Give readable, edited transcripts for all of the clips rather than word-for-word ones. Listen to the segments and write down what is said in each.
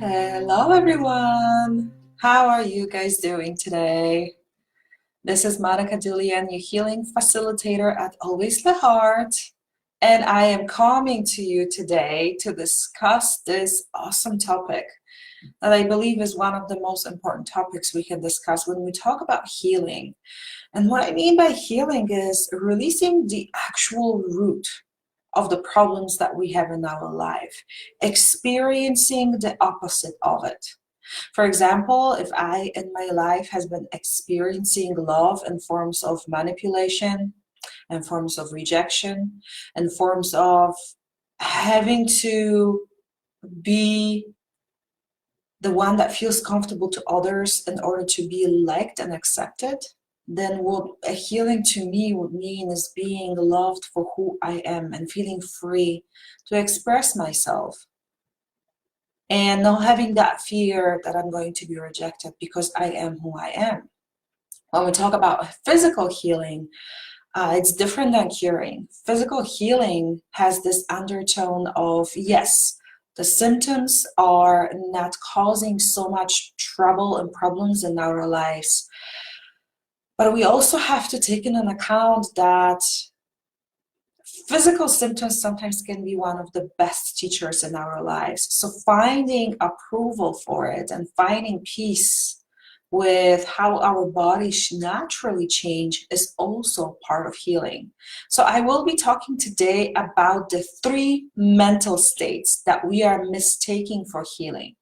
Hello everyone! How are you guys doing today? This is Monica Julian, your healing facilitator at Always the Heart, and I am coming to you today to discuss this awesome topic that I believe is one of the most important topics we can discuss when we talk about healing. And what I mean by healing is releasing the actual root of the problems that we have in our life, experiencing the opposite of it. For example, if I in my life has been experiencing love in forms of manipulation, in forms of rejection, in forms of having to be the one that feels comfortable to others in order to be liked and accepted, then what a healing to me would mean is being loved for who I am and feeling free to express myself and not having that fear that I'm going to be rejected because I am who I am. When we talk about physical healing, it's different than curing. Physical healing has this undertone of, yes, the symptoms are not causing so much trouble and problems in our lives, but we also have to take into account that physical symptoms sometimes can be one of the best teachers in our lives. So finding approval for it and finding peace with how our bodies naturally change is also part of healing. So I will be talking today about the 3 mental states that we are mistaking for healing.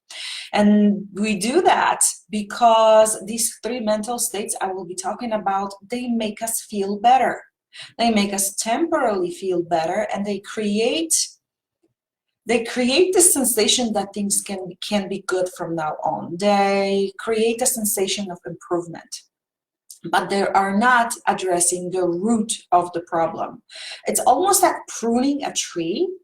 And we do that because these 3 mental states I will be talking about, they make us feel better. They make us temporarily feel better, and they create the sensation that things can be good from now on. They create a sensation of improvement, but they are not addressing the root of the problem. It's almost like pruning a tree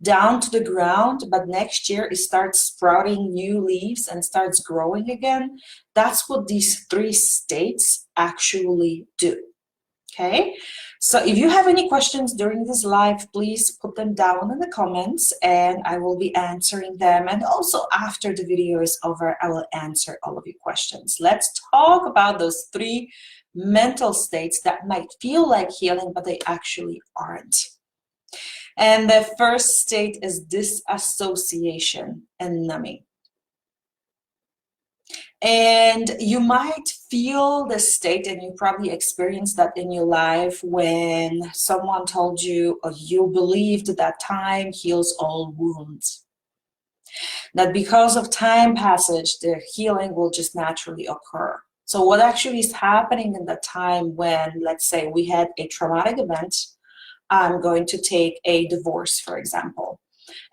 down to the ground, but next year it starts sprouting new leaves and starts growing again. That's what these 3 states actually do. Okay, so if you have any questions during this live, please put them down in the comments and I will be answering them. And also after the video is over, I will answer all of your questions. Let's talk about those 3 mental states that might feel like healing, but they actually aren't. And the first state is disassociation and numbing. And you might feel this state, and you probably experienced that in your life when someone told you or you believed that time heals all wounds. That because of time passage, the healing will just naturally occur. So what actually is happening in that time when, let's say, we had a traumatic event, I'm going to take a divorce, for example.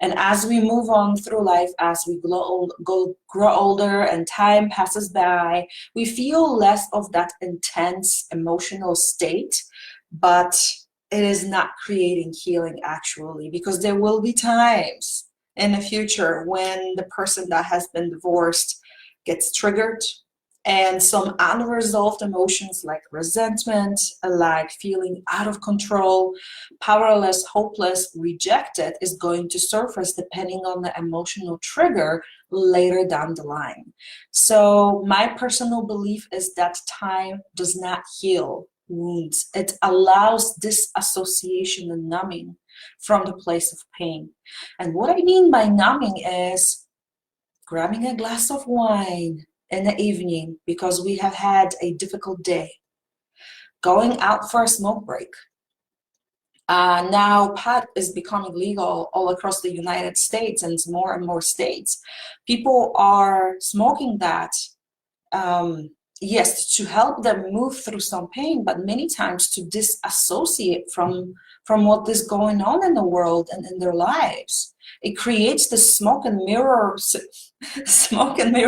And as we move on through life, as we grow older and time passes by, we feel less of that intense emotional state, but it is not creating healing actually, because there will be times in the future when the person that has been divorced gets triggered, and some unresolved emotions like resentment, like feeling out of control, powerless, hopeless, rejected is going to surface depending on the emotional trigger later down the line. So my personal belief is that time does not heal wounds. It allows disassociation and numbing from the place of pain. And what I mean by numbing is grabbing a glass of wine in the evening because we have had a difficult day, going out for a smoke break. Now pot is becoming legal all across the United States and more and more states. People are smoking that, yes, to help them move through some pain, but many times to disassociate from what is going on in the world and in their lives. It creates this smoke and mirror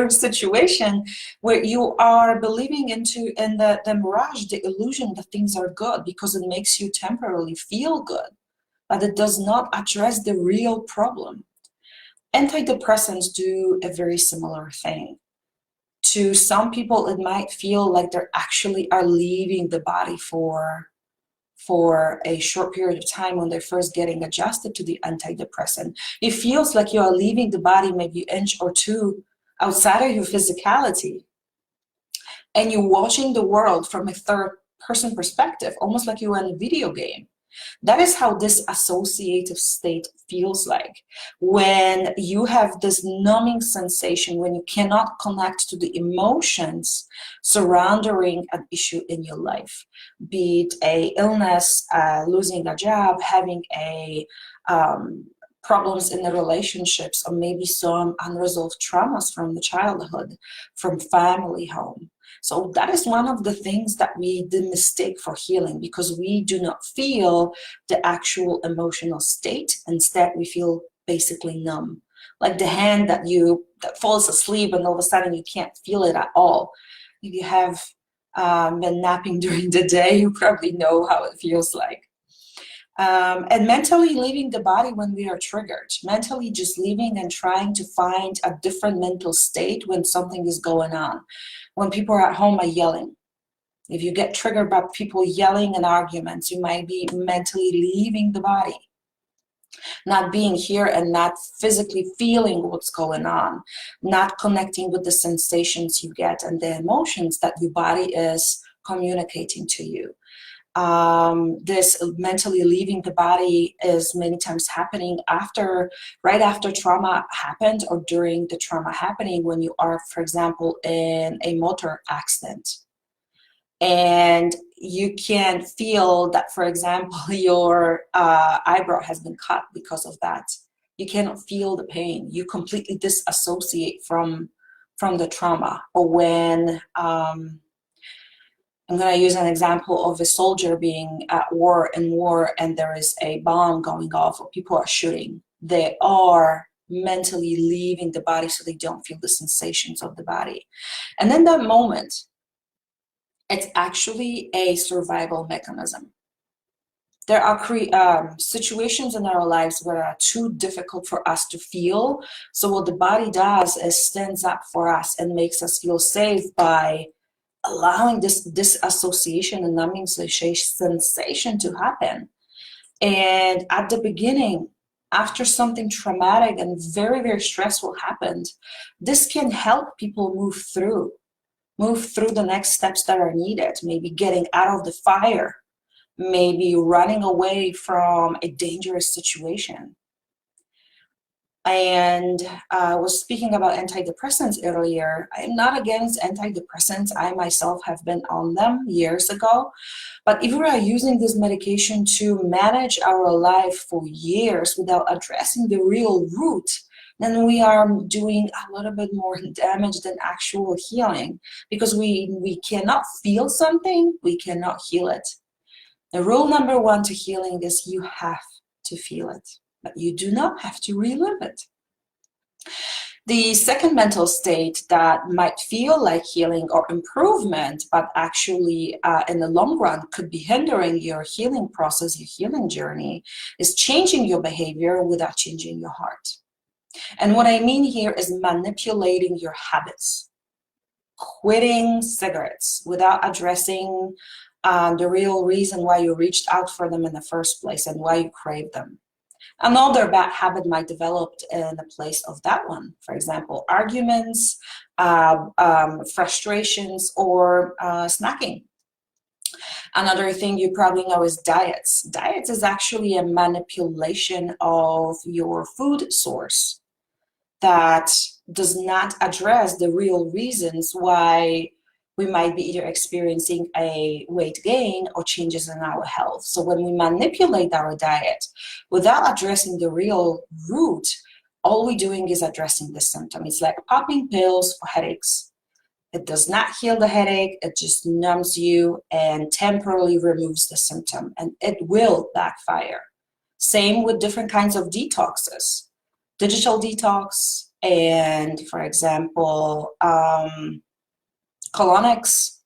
situation where you are believing in the mirage, the illusion that things are good because it makes you temporarily feel good, but it does not address the real problem. Antidepressants do a very similar thing. To some people, it might feel like they actually are leaving the body for for a short period of time when they're first getting adjusted to the antidepressant. It feels like you are leaving the body maybe an inch or two outside of your physicality, and you're watching the world from a third person perspective, almost like you're in a video game. That is how this associative state feels like, when you have this numbing sensation, when you cannot connect to the emotions surrounding an issue in your life, be it a illness, losing a job, having a problems in the relationships, or maybe some unresolved traumas from the childhood, from family home. So that is one of the things that we mistake for healing, because we do not feel the actual emotional state. Instead, we feel basically numb, like the hand that falls asleep and all of a sudden you can't feel it at all. If you have been napping during the day, you probably know how it feels like. And mentally leaving the body when we are triggered, mentally just leaving and trying to find a different mental state when something is going on. When people are at home are yelling, if you get triggered by people yelling and arguments, you might be mentally leaving the body, not being here and not physically feeling what's going on, not connecting with the sensations you get and the emotions that your body is communicating to you. This mentally leaving the body is many times happening right after trauma happened, or during the trauma happening, when you are, for example, in a motor accident. And you can feel that, for example, your eyebrow has been cut because of that. You cannot feel the pain. You completely disassociate from the trauma. Or when I'm going to use an example of a soldier being at war, and there is a bomb going off or people are shooting. They are mentally leaving the body, so they don't feel the sensations of the body. And in that moment, it's actually a survival mechanism. There are situations in our lives where are too difficult for us to feel. So what the body does is stands up for us and makes us feel safe by allowing this disassociation and numbing sensation to happen. And at the beginning, after something traumatic and very, very stressful happened, this can help people move through the next steps that are needed, maybe getting out of the fire, maybe running away from a dangerous situation. And I was speaking about antidepressants earlier. I'm not against antidepressants. I myself have been on them years ago. But if we are using this medication to manage our life for years without addressing the real root, then we are doing a little bit more damage than actual healing, because we cannot feel something, we cannot heal it. The rule number one to healing is you have to feel it, but you do not have to relive it. The second mental state that might feel like healing or improvement, but actually in the long run could be hindering your healing process, your healing journey, is changing your behavior without changing your heart. And what I mean here is manipulating your habits, quitting cigarettes without addressing the real reason why you reached out for them in the first place and why you crave them. Another bad habit might develop in the place of that one. For example, arguments, frustrations, or snacking. Another thing you probably know is diets. Diets is actually a manipulation of your food source that does not address the real reasons why we might be either experiencing a weight gain or changes in our health. So when we manipulate our diet without addressing the real root, all we're doing is addressing the symptom. It's like popping pills for headaches. It does not heal the headache, it just numbs you and temporarily removes the symptom, and it will backfire. Same with different kinds of detoxes. Digital detox and, for example, colonics.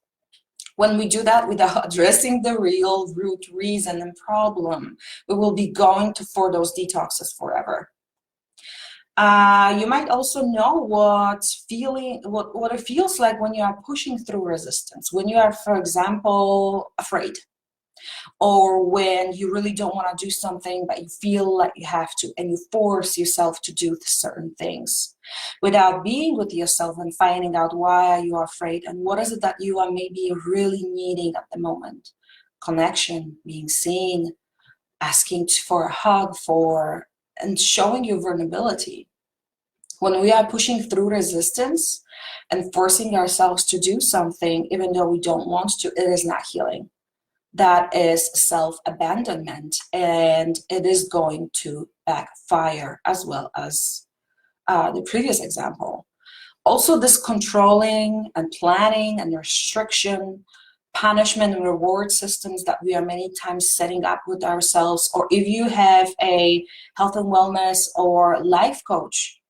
When we do that without addressing the real root reason and problem, we will be going for those detoxes forever. You might also know what it feels like when you are pushing through resistance, when you are, for example, afraid. or when you really don't want to do something, but you feel like you have to, and you force yourself to do certain things without being with yourself and finding out why you are afraid and what is it that you are maybe really needing at the moment. Connection, being seen, asking for a hug, and showing your vulnerability. When we are pushing through resistance and forcing ourselves to do something, even though we don't want to, it is not healing. That is self-abandonment, and it is going to backfire, as well as the previous example. Also, this controlling and planning and restriction, punishment and reward systems that we are many times setting up with ourselves, or if you have a health and wellness or life coach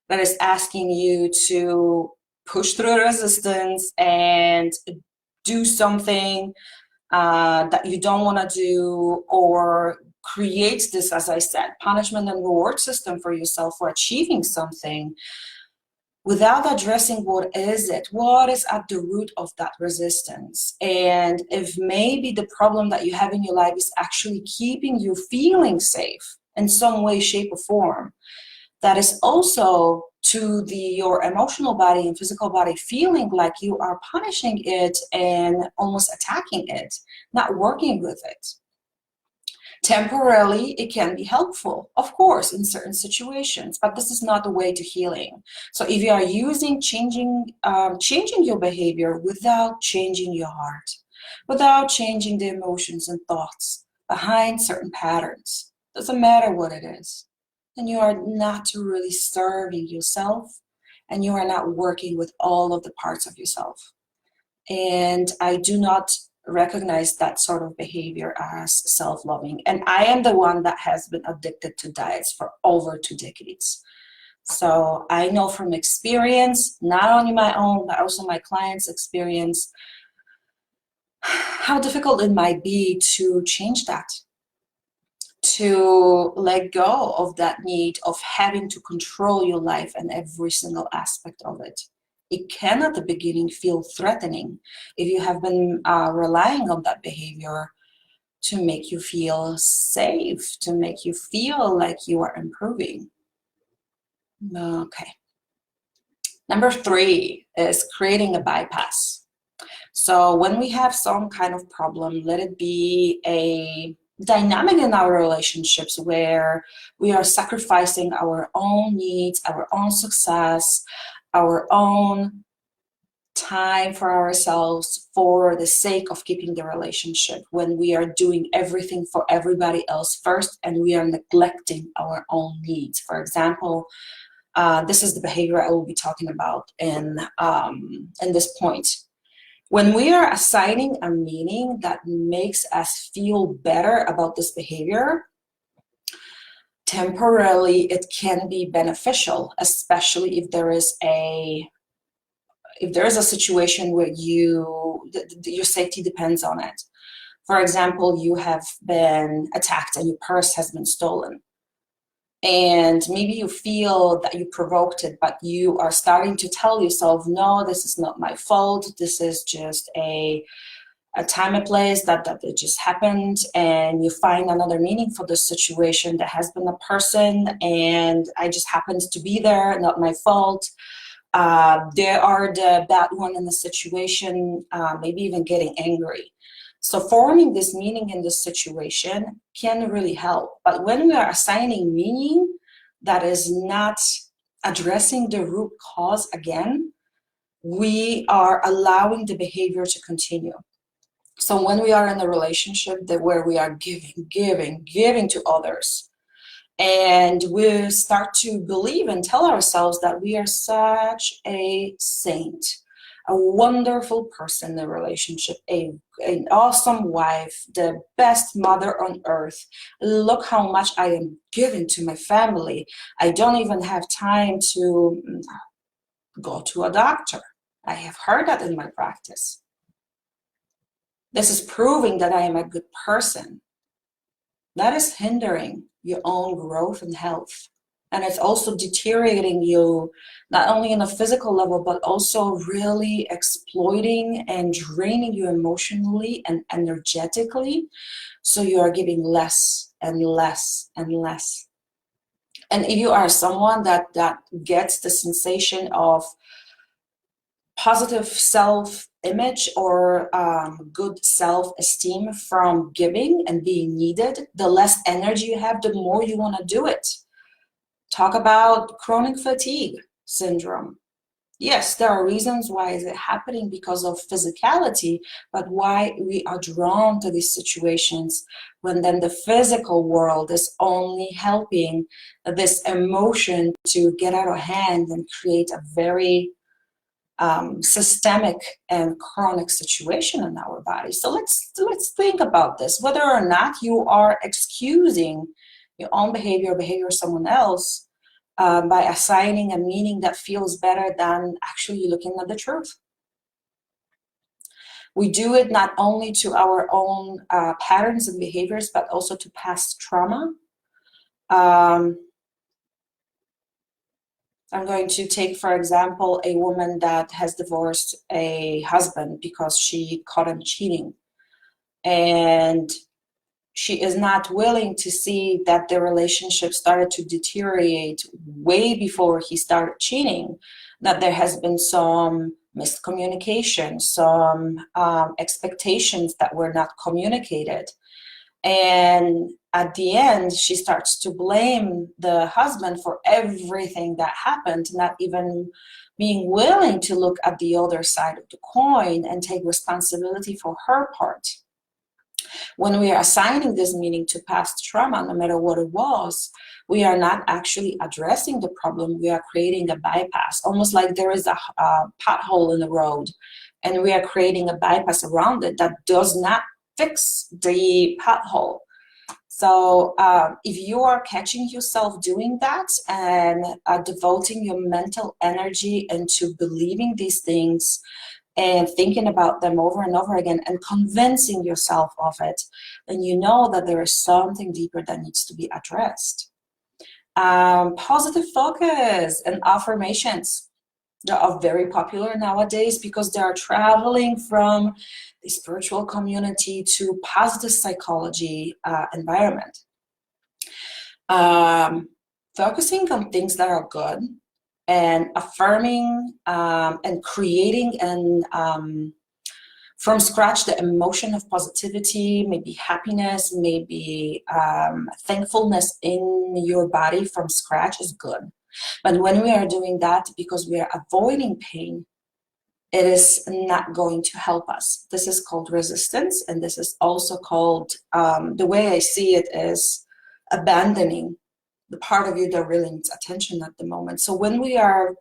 that is asking you to push through resistance and do something that you don't want to do, or creates this, as I said, punishment and reward system for yourself for achieving something, without addressing what is at the root of that resistance. And if maybe the problem that you have in your life is actually keeping you feeling safe in some way, shape, or form, that is also to your emotional body and physical body feeling like you are punishing it and almost attacking it, not working with it. Temporarily, it can be helpful, of course, in certain situations, but this is not the way to healing. So if you are changing your behavior without changing your heart, without changing the emotions and thoughts behind certain patterns, doesn't matter what it is, then you are not really serving yourself, and you are not working with all of the parts of yourself. And I do not recognize that sort of behavior as self-loving. And I am the one that has been addicted to diets for over 2 decades. So I know from experience, not only my own, but also my clients' experience, how difficult it might be to change that, to let go of that need of having to control your life and every single aspect of it. It can at the beginning feel threatening if you have been relying on that behavior to make you feel safe, to make you feel like you are improving. Okay. Number 3 is creating a bypass. So when we have some kind of problem, let it be a dynamic in our relationships where we are sacrificing our own needs, our own success, our own time for ourselves for the sake of keeping the relationship, when we are doing everything for everybody else first and we are neglecting our own needs. For example, this is the behavior I will be talking about in this point. When we are assigning a meaning that makes us feel better about this behavior, temporarily it can be beneficial, especially if there is a situation where your safety depends on it. For example, you have been attacked and your purse has been stolen. And maybe you feel that you provoked it, but you are starting to tell yourself, no, this is not my fault. This is just a time and place that it just happened. And you find another meaning for this situation that has been a person, and I just happened to be there, not my fault. They are the bad one in the situation, maybe even getting angry. So forming this meaning in this situation can really help. But when we are assigning meaning that is not addressing the root cause again, we are allowing the behavior to continue. So when we are in a relationship where we are giving to others, and we start to believe and tell ourselves that we are such a saint, a wonderful person in the relationship, an awesome wife, the best mother on earth. Look how much I am giving to my family. I don't even have time to go to a doctor. I have heard that in my practice. This is proving that I am a good person. That is hindering your own growth and health. And it's also deteriorating you, not only on a physical level, but also really exploiting and draining you emotionally and energetically. So you are giving less and less and less. And if you are someone that gets the sensation of positive self-image or good self-esteem from giving and being needed, the less energy you have, the more you want to do it. Talk about chronic fatigue syndrome. Yes, there are reasons why is it happening because of physicality, but why we are drawn to these situations when then the physical world is only helping this emotion to get out of hand and create a very systemic and chronic situation in our body. So let's think about this, whether or not you are excusing your own behavior, behavior of someone else, by assigning a meaning that feels better than actually looking at the truth. We do it not only to our own patterns and behaviors, but also to past trauma. I'm going to take, for example, a woman that has divorced a husband because she caught him cheating. And she is not willing to see that the relationship started to deteriorate way before he started cheating, that there has been some miscommunication, some expectations that were not communicated. And at the end, she starts to blame the husband for everything that happened, not even being willing to look at the other side of the coin and take responsibility for her part. When we are assigning this meaning to past trauma, no matter what it was, we are not actually addressing the problem. We are creating a bypass, almost like there is a pothole in the road, and we are creating a bypass around it that does not fix the pothole. So if you are catching yourself doing that and devoting your mental energy into believing these things and thinking about them over and over again and convincing yourself of it, then you know that there is something deeper that needs to be addressed. Positive focus and affirmations. They are very popular nowadays because they are traveling from the spiritual community to positive psychology environment. Focusing on things that are good and affirming and creating and from scratch the emotion of positivity, maybe happiness, maybe thankfulness in your body from scratch is good. But when we are doing that because we are avoiding pain, it is not going to help us. This is called resistance, and this is also called, the way I see it is abandoning the part of you that really needs attention at the moment. So when we are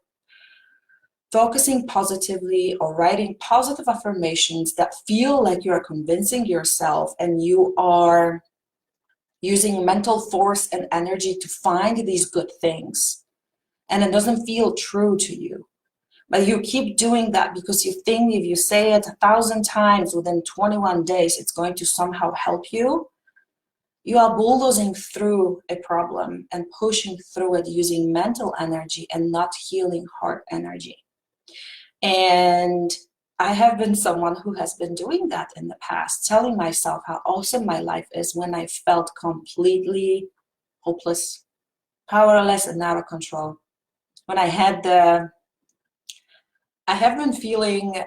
focusing positively or writing positive affirmations that feel like you are convincing yourself and you are using mental force and energy to find these good things, and it doesn't feel true to you, but you keep doing that because you think if you say it 1,000 times within 21 days, it's going to somehow help you. You are bulldozing through a problem and pushing through it using mental energy and not healing heart energy. And I have been someone who has been doing that in the past, telling myself how awesome my life is when I felt completely hopeless, powerless, and out of control. When I have been feeling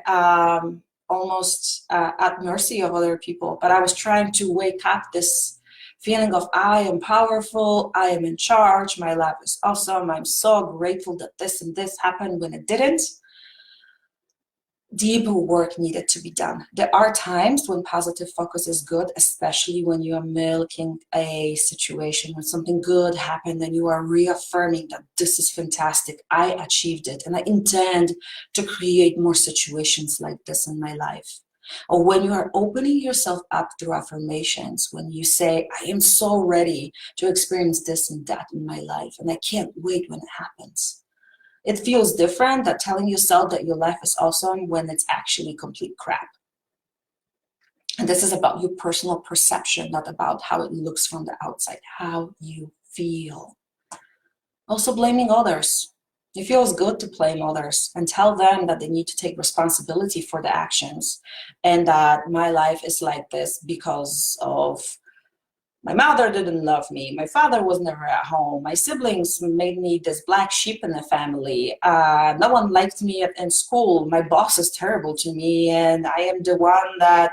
almost at mercy of other people, but I was trying to wake up this feeling of I am powerful, I am in charge, my life is awesome, I'm so grateful that this and this happened when it didn't. Deeper work needed to be done. There are times when positive focus is good, especially when you are milking a situation, when something good happened and you are reaffirming that this is fantastic, I achieved it, and I intend to create more situations like this in my life. Or when you are opening yourself up through affirmations, when you say, I am so ready to experience this and that in my life, and I can't wait when it happens. It feels different than telling yourself that your life is awesome when it's actually complete crap. And this is about your personal perception, not about how it looks from the outside, how you feel. Also blaming others. It feels good to blame others and tell them that they need to take responsibility for the actions and that my life is like this because of my mother didn't love me, my father was never at home, my siblings made me this black sheep in the family, no one liked me in school, my boss is terrible to me, and I am the one that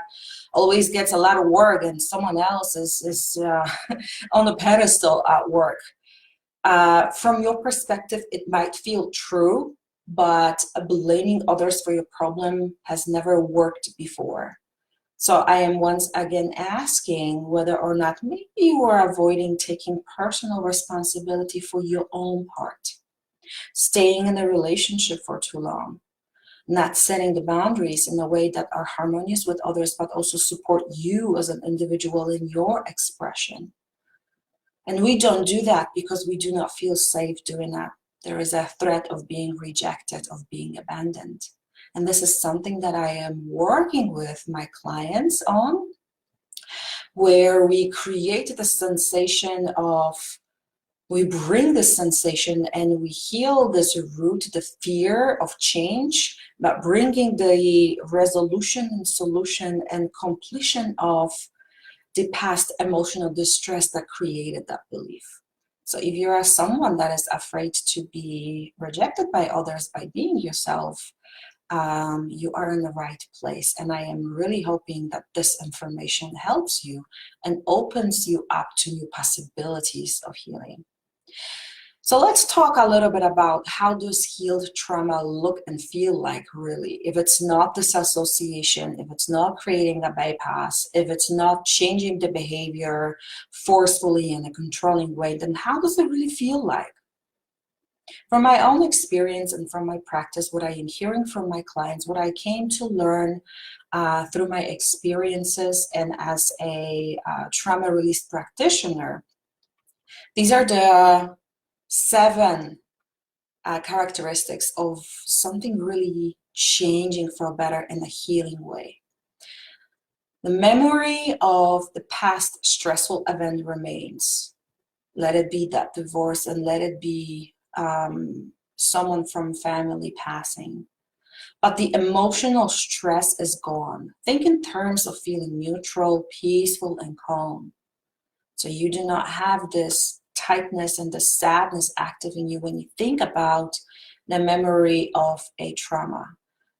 always gets a lot of work and someone else is on a pedestal at work. From your perspective, it might feel true, but blaming others for your problem has never worked before. So I am once again asking whether or not maybe you are avoiding taking personal responsibility for your own part, staying in a relationship for too long, not setting the boundaries in a way that are harmonious with others, but also support you as an individual in your expression. And we don't do that because we do not feel safe doing that. There is a threat of being rejected, of being abandoned. And this is something that I am working with my clients on, where we create the sensation of, we bring this sensation and we heal this root, the fear of change, but bringing the resolution and solution and completion of the past emotional distress that created that belief. So if you are someone that is afraid to be rejected by others by being yourself, you are in the right place. And I am really hoping that this information helps you and opens you up to new possibilities of healing. So let's talk a little bit about how does healed trauma look and feel like really. If it's not disassociation, if it's not creating a bypass, if it's not changing the behavior forcefully in a controlling way, then how does it really feel like? From my own experience and from my practice, what I am hearing from my clients, what I came to learn through my experiences and as a trauma release practitioner, these are the 7 characteristics of something really changing for better in a healing way. The memory of the past stressful event remains. Let it be that divorce and let it be someone from family passing. But the emotional stress is gone. Think in terms of feeling neutral, peaceful, and calm. So you do not have this tightness and the sadness active in you when you think about the memory of a trauma.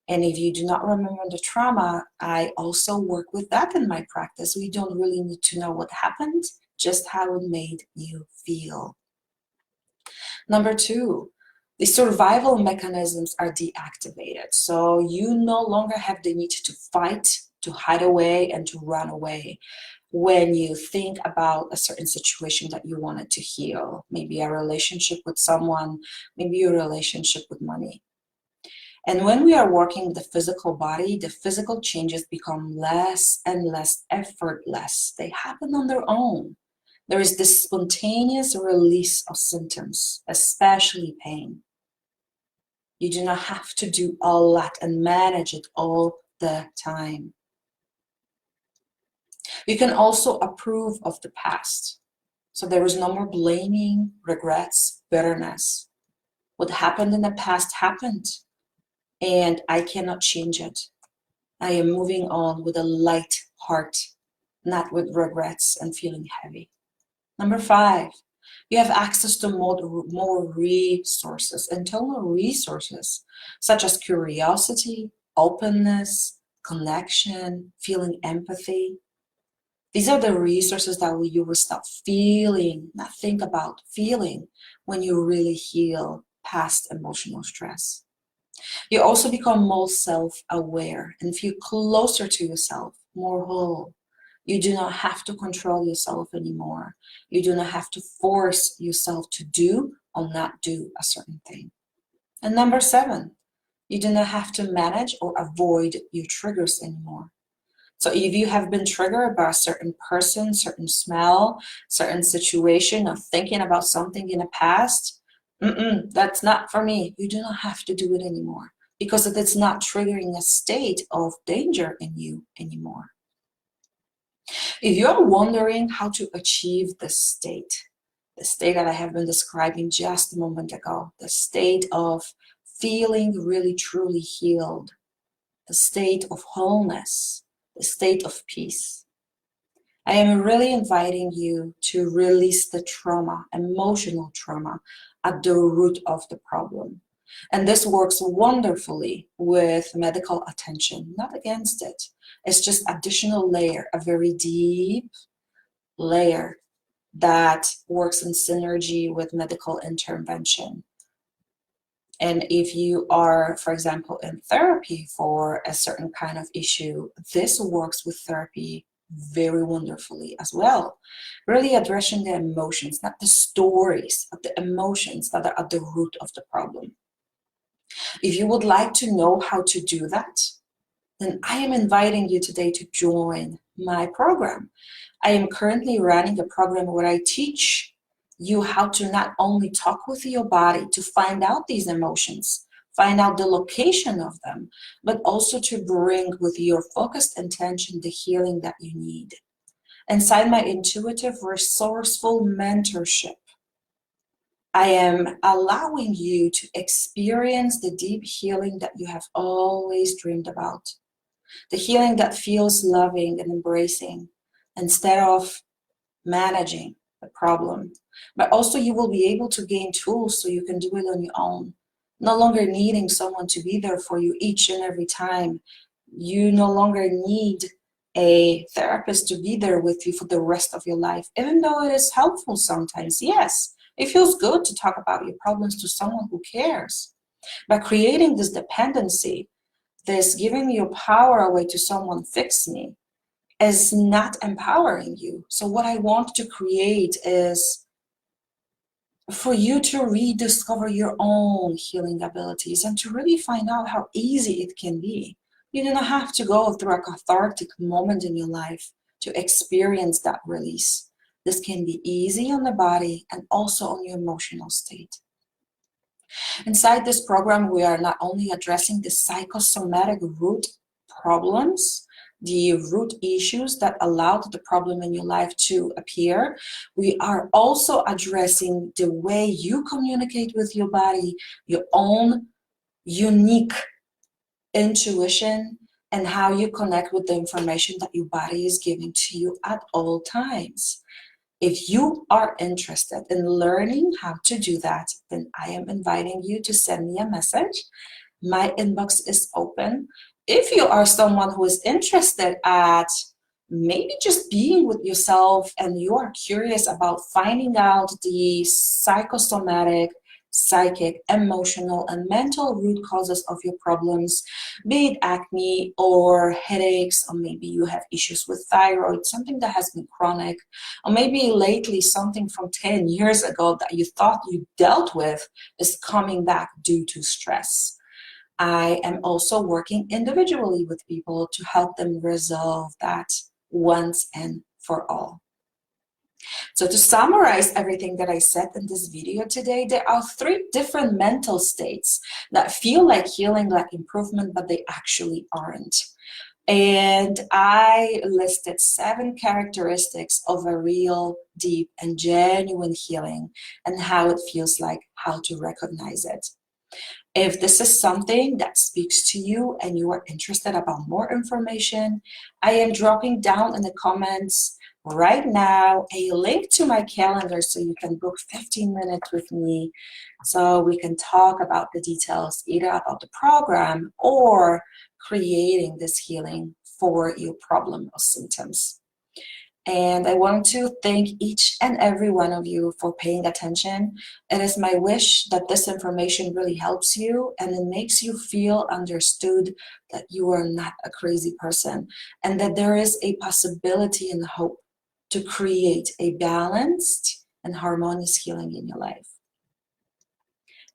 And if you do not remember the trauma, I also work with that in my practice. We don't really need to know what happened, just how it made you feel. Number 2, the survival mechanisms are deactivated. So you no longer have the need to fight, to hide away, and to run away when you think about a certain situation that you wanted to heal. Maybe a relationship with someone, maybe a relationship with money. And when we are working with the physical body, the physical changes become less and less effortless. They happen on their own. There is this spontaneous release of symptoms, especially pain. You do not have to do all that and manage it all the time. You can also approve of the past. So there is no more blaming, regrets, bitterness. What happened in the past happened, and I cannot change it. I am moving on with a light heart, not with regrets and feeling heavy. Number 5, you have access to more resources, internal resources, such as curiosity, openness, connection, feeling empathy. These are the resources that you will start feeling, not think about, feeling when you really heal past emotional stress. You also become more self-aware and feel closer to yourself, more whole. You do not have to control yourself anymore. You do not have to force yourself to do or not do a certain thing. And number 7, you do not have to manage or avoid your triggers anymore. So if you have been triggered by a certain person, certain smell, certain situation, or thinking about something in the past, that's not for me. You do not have to do it anymore because it's not triggering a state of danger in you anymore. If you're wondering how to achieve this state, the state that I have been describing just a moment ago, the state of feeling really truly healed, the state of wholeness, the state of peace. I am really inviting you to release the trauma, emotional trauma, at the root of the problem. And this works wonderfully with medical attention, not against it. It's just additional layer, a very deep layer that works in synergy with medical intervention. And if you are, for example, in therapy for a certain kind of issue, this works with therapy very wonderfully as well. Really addressing the emotions, not the stories, but the emotions that are at the root of the problem. If you would like to know how to do that, then I am inviting you today to join my program. I am currently running a program where I teach you how to not only talk with your body to find out these emotions, find out the location of them, but also to bring with your focused intention the healing that you need. Inside my intuitive, resourceful mentorship, I am allowing you to experience the deep healing that you have always dreamed about. The healing that feels loving and embracing instead of managing the problem. But also you will be able to gain tools so you can do it on your own. No longer needing someone to be there for you each and every time. You no longer need a therapist to be there with you for the rest of your life, even though it is helpful sometimes. Yes, it feels good to talk about your problems to someone who cares. But creating this dependency, this giving your power away to someone fix me, is not empowering you. So what I want to create is for you to rediscover your own healing abilities and to really find out how easy it can be. You do not have to go through a cathartic moment in your life to experience that release. This can be easy on the body and also on your emotional state. Inside this program, we are not only addressing the psychosomatic root problems, the root issues that allowed the problem in your life to appear. We are also addressing the way you communicate with your body, your own unique intuition, and how you connect with the information that your body is giving to you at all times. If you are interested in learning how to do that, then I am inviting you to send me a message. My inbox is open. If you are someone who is interested at maybe just being with yourself and you are curious about finding out the psychosomatic, psychic, emotional, and mental root causes of your problems, be it acne or headaches, or maybe you have issues with thyroid, something that has been chronic, or maybe lately something from 10 years ago that you thought you dealt with is coming back due to stress. I am also working individually with people to help them resolve that once and for all. So to summarize everything that I said in this video today, there are 3 different mental states that feel like healing, like improvement, but they actually aren't. And I listed 7 characteristics of a real, deep, and genuine healing and how it feels like, how to recognize it. If this is something that speaks to you and you are interested about more information, I am dropping down in the comments right now a link to my calendar so you can book 15 minutes with me so we can talk about the details, either about the program or creating this healing for your problem or symptoms. And I want to thank each and every one of you for paying attention. It is my wish that this information really helps you and it makes you feel understood, that you are not a crazy person and that there is a possibility and hope to create a balanced and harmonious healing in your life.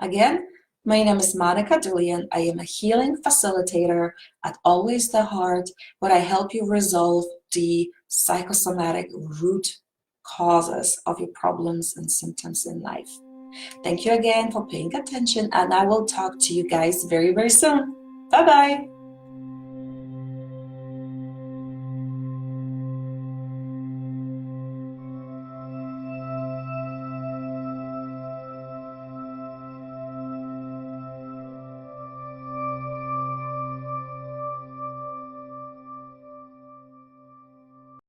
Again, my name is Monica Julian. I am a healing facilitator at Always the Heart, where I help you resolve the psychosomatic root causes of your problems and symptoms in life. Thank you again for paying attention, and I will talk to you guys very, very soon. Bye-bye.